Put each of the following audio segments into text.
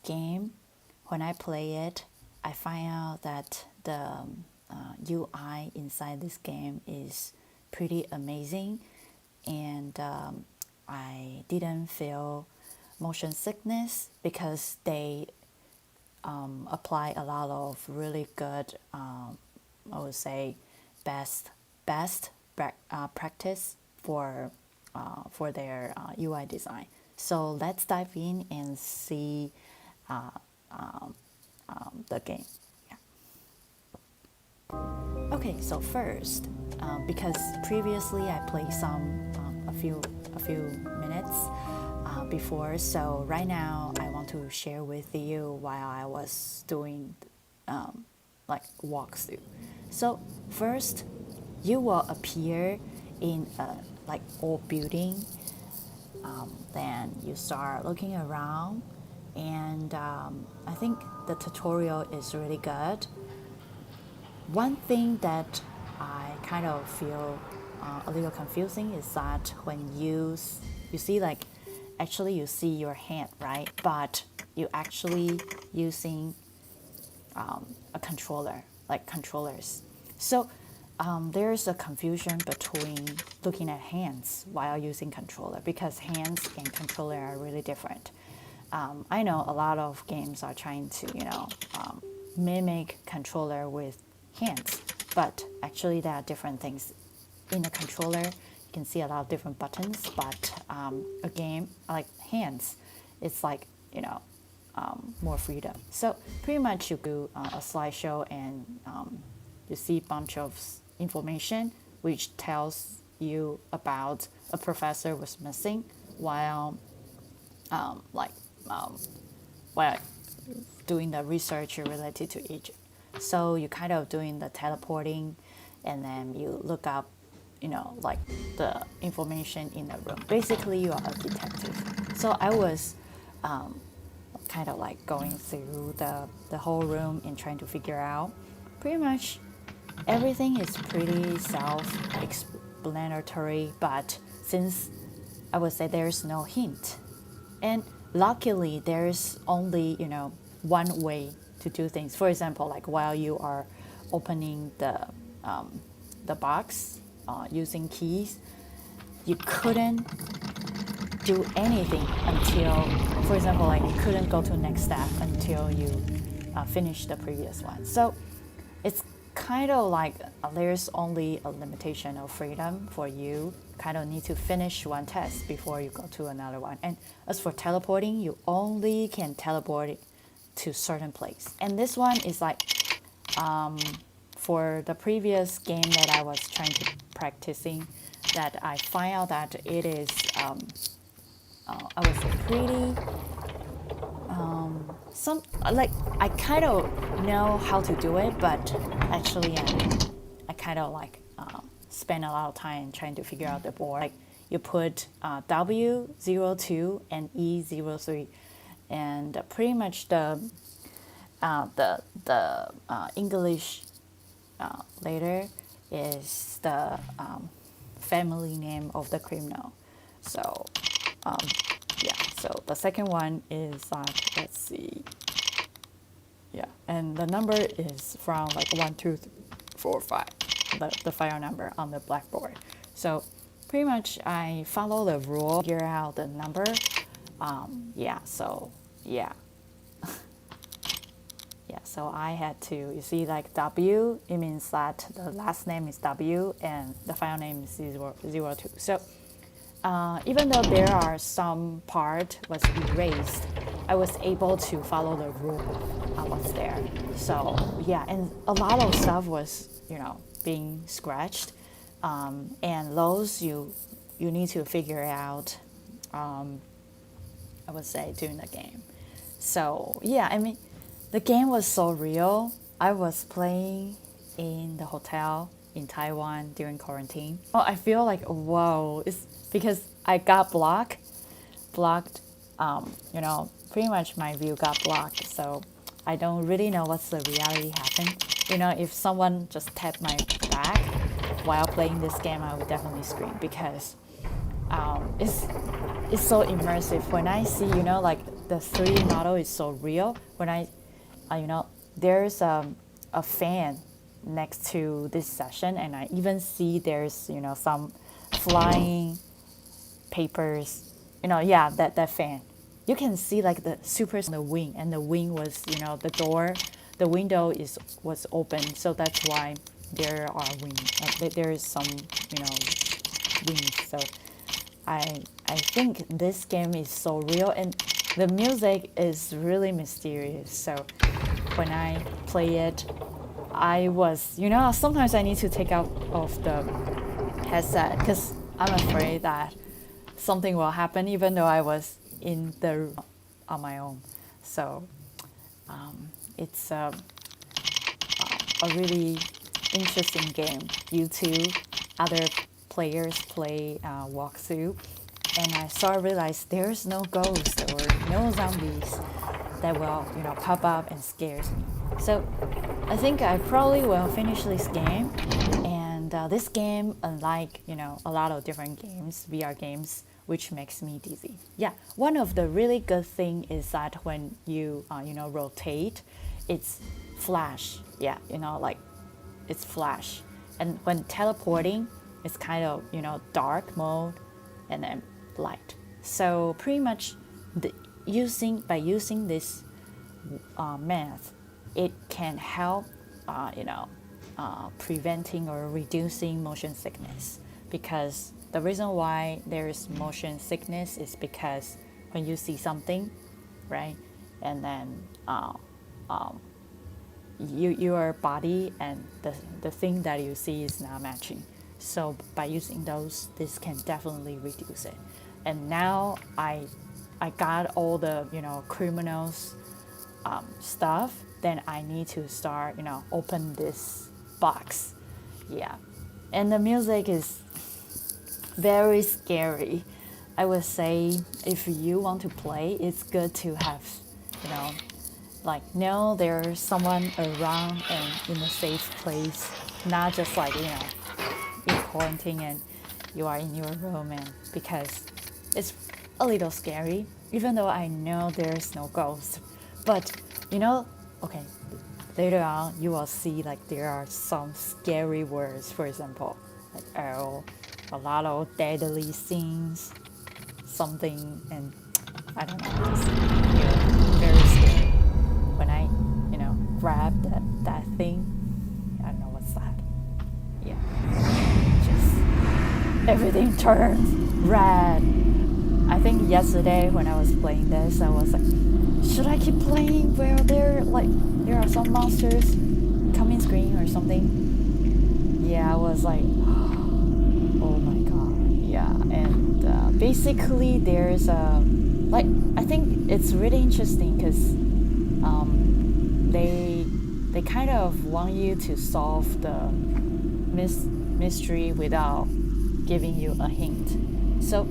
game, when I play it, I find out that the UI inside this game is pretty amazing, and I didn't feel motion sickness because they apply a lot of really good, I would say, best practice for their UI design. So let's dive in and see the game. Yeah. Okay, so first, because previously I played some a few minutes before, so right now I want to share with you while I was doing like walkthrough. So first, you will appear in a like old building. Then you start looking around, and I think the tutorial is really good. One thing that I kind of feel a little confusing is that when you see like actually you see your hand, right, but you actually using a controller, like controllers. So there's a confusion between looking at hands while using controller, because hands and controller are really different. I know a lot of games are trying to mimic controller with hands, but actually there are different things. In a controller, you can see a lot of different buttons, but a game like hands, it's like more freedom. So pretty much you do a slideshow, and you see a bunch of information which tells you about a professor was missing while while doing the research related to Egypt. So you kind of doing the teleporting, and then you look up like the information in the room. Basically you are a detective. So I was kind of like going through the whole room and trying to figure out pretty much everything is pretty self-explanatory, but since I would say there's no hint, and luckily there's only one way to do things. For example, like while you are opening the box using keys, you couldn't do anything until, for example, like you couldn't go to the next step until you finish the previous one. So it's kind of like there's only a limitation of freedom for you. Kind of need to finish one test before you go to another one. And as for teleporting, you only can teleport to certain place. And this one is like for the previous game that I was trying to practicing, that I find out that it is I would say pretty some like I kind of know how to do it, but actually I kind of like spend a lot of time trying to figure out the board. Like you put W02 and E03, and pretty much the English letter is the family name of the criminal. So yeah, so the second one is let's see, yeah, and the number is from like 1, 2, 3, 4, 5, the file number on the blackboard. So pretty much I follow the rule, figure out the number. Yeah, so yeah. Yeah, so I had to, you see like W, it means that the last name is W and the file name is 02. So even though there are some part was erased, I was able to follow the rule what's there. So yeah, and a lot of stuff was being scratched, and those you need to figure out, I would say, during the game. So yeah, I mean, the game was so real. I was playing in the hotel in Taiwan during quarantine. Oh, I feel like, whoa, it's because I got blocked, pretty much my view got blocked. So I don't really know what's the reality happened. If someone just tapped my back while playing this game, I would definitely scream, because it's so immersive. When I see, like the 3D model is so real. When there's a fan next to this session, and I even see there's some flying papers. That fan. You can see like the super on the wing, and the wing was the door, the window was open, so that's why there are wings. There is some wings. So I think this game is so real, and the music is really mysterious. So when I play it, I was sometimes I need to take out of the headset because I'm afraid that something will happen, even though I was in the room on my own. So it's a really interesting game. YouTube, other players play walkthrough, and I realized there's no ghost or no zombies that will pop up and scares me. So I think I probably will finish this game. And this game, unlike a lot of different games, VR games, which makes me dizzy. Yeah, one of the really good thing is that when you rotate, it's flash. Yeah, like it's flash. And when teleporting, it's kind of dark mode and then light. So pretty much by using this math, it can help preventing or reducing motion sickness, because the reason why there's motion sickness is because when you see something, right, and then your body and the thing that you see is not matching. So by using those, this can definitely reduce it. And now I got all the criminals stuff. Then I need to start open this box. Yeah, and the music is very scary. I would say if you want to play, it's good to have know there's someone around and in a safe place, not just in quarantine and you are in your room, and because it's a little scary, even though I know there's no ghost. But okay, later on you will see there are some scary words, for example, a lot of deadly scenes, something, and I don't know, just very scary. When I grab that thing, I don't know what's that. Yeah, just everything turns red. I think yesterday when I was playing this, I was like, should I keep playing where there are some monsters coming screen or something? Yeah, I was like, oh my god. Yeah, and basically there's I think it's really interesting because they kind of want you to solve the mystery without giving you a hint. So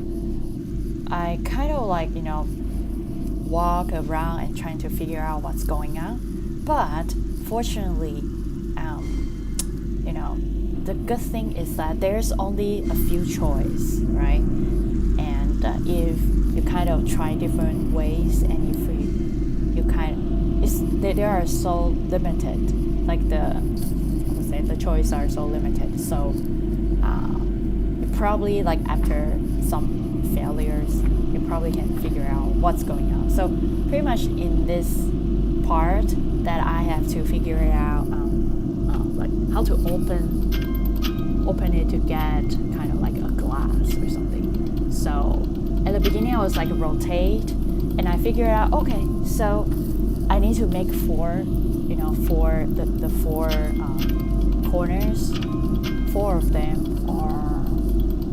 I kind of walk around and trying to figure out what's going on. But fortunately, the good thing is that there's only a few choices, right? And if you kind of try different ways, and if they are so limited, the choices are so limited. So you probably after some failures, you probably can figure out what's going on. So pretty much in this part that I have to figure it out, how to open it to get kind of like a glass or something. So at the beginning I was rotate, and I figured out, okay, so I need to make four the four corners. 4 of them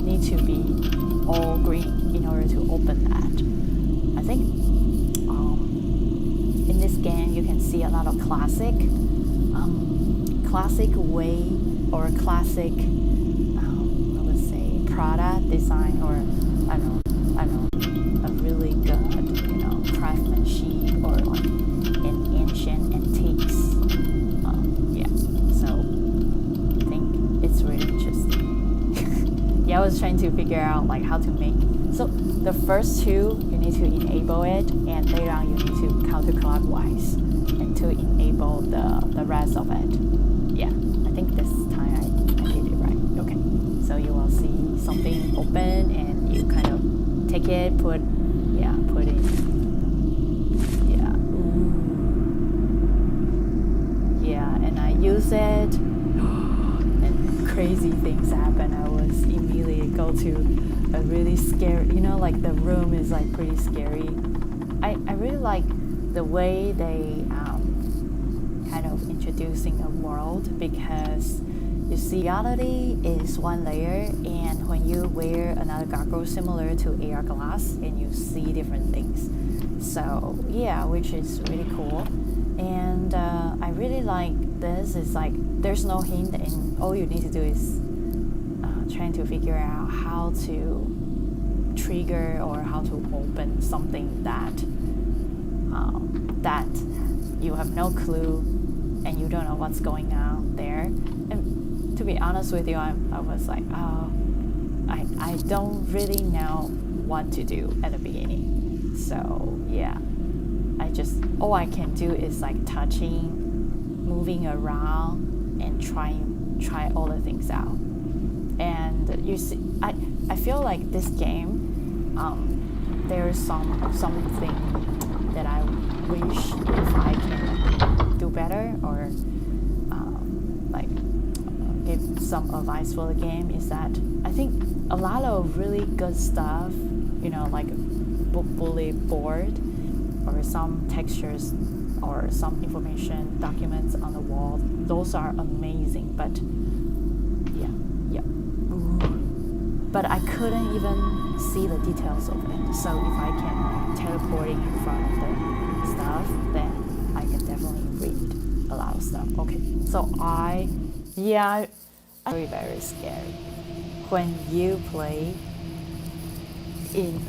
need to be all green in order to open that. I think in this game you can see a lot of classic way or classic I would say product design, or I don't know, a really good craftsmanship, or an ancient antiques. So I think it's really interesting. Yeah, I was trying to figure out how to make. So the first two, need to enable it, and later on you need to counterclockwise and to enable the rest of it. Yeah, I think this time I did it right. Okay, so you will see something open and you kind of take it, put in. Yeah, yeah, and I use it, and crazy things happen. I was immediately go to a really scary, like the room is like pretty scary. I really like the way they kind of introducing a world, because you see reality is one layer, and when you wear another goggle similar to AR glass and you see different things. So yeah, which is really cool. And I really like this. It's like there's no hint, and all you need to do is trying to figure out how to trigger or how to open something that that you have no clue and you don't know what's going on there. And to be honest with you, I was like, oh, I don't really know what to do at the beginning. So yeah, all I can do is like touching, moving around, and try all the things out. And you see, I feel like this game, there's something that I wish if I can do better, or like give some advice for the game, is that I think a lot of really good stuff, like bullet board or some textures or some information documents on the wall, those are amazing, but yeah. But I couldn't even see the details of it. So if I can teleporting in front of the stuff, then I can definitely read a lot of stuff. Okay, so I'm very, very scary when you play in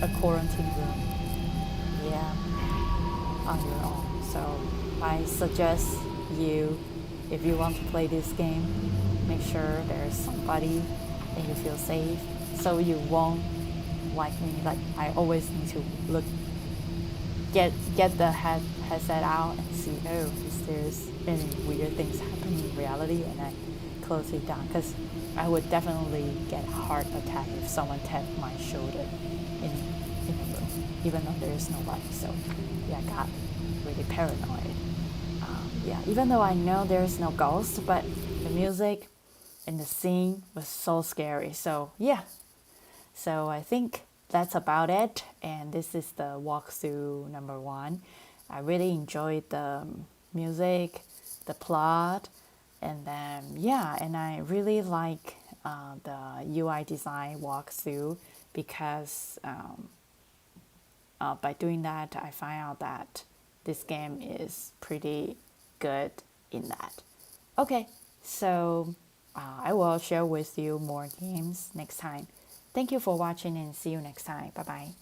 a quarantine room. Yeah, on your own. So I suggest you, if you want to play this game, make sure there's somebody and you feel safe, so you won't, like me, like I always need to get the headset out and see, if there's any weird things happening in reality, and I close it down, because I would definitely get a heart attack if someone tapped my shoulder in the room, even though there's nobody. So yeah, I got really paranoid. Even though I know there's no ghost, but the music and the scene was so scary. So yeah, so I think that's about it, and this is the walkthrough number 1. I really enjoyed the music, the plot, and then and I really like the UI design walkthrough, because by doing that I find out that this game is pretty good in that. Okay, so I will share with you more games next time. Thank you for watching, and see you next time. Bye bye.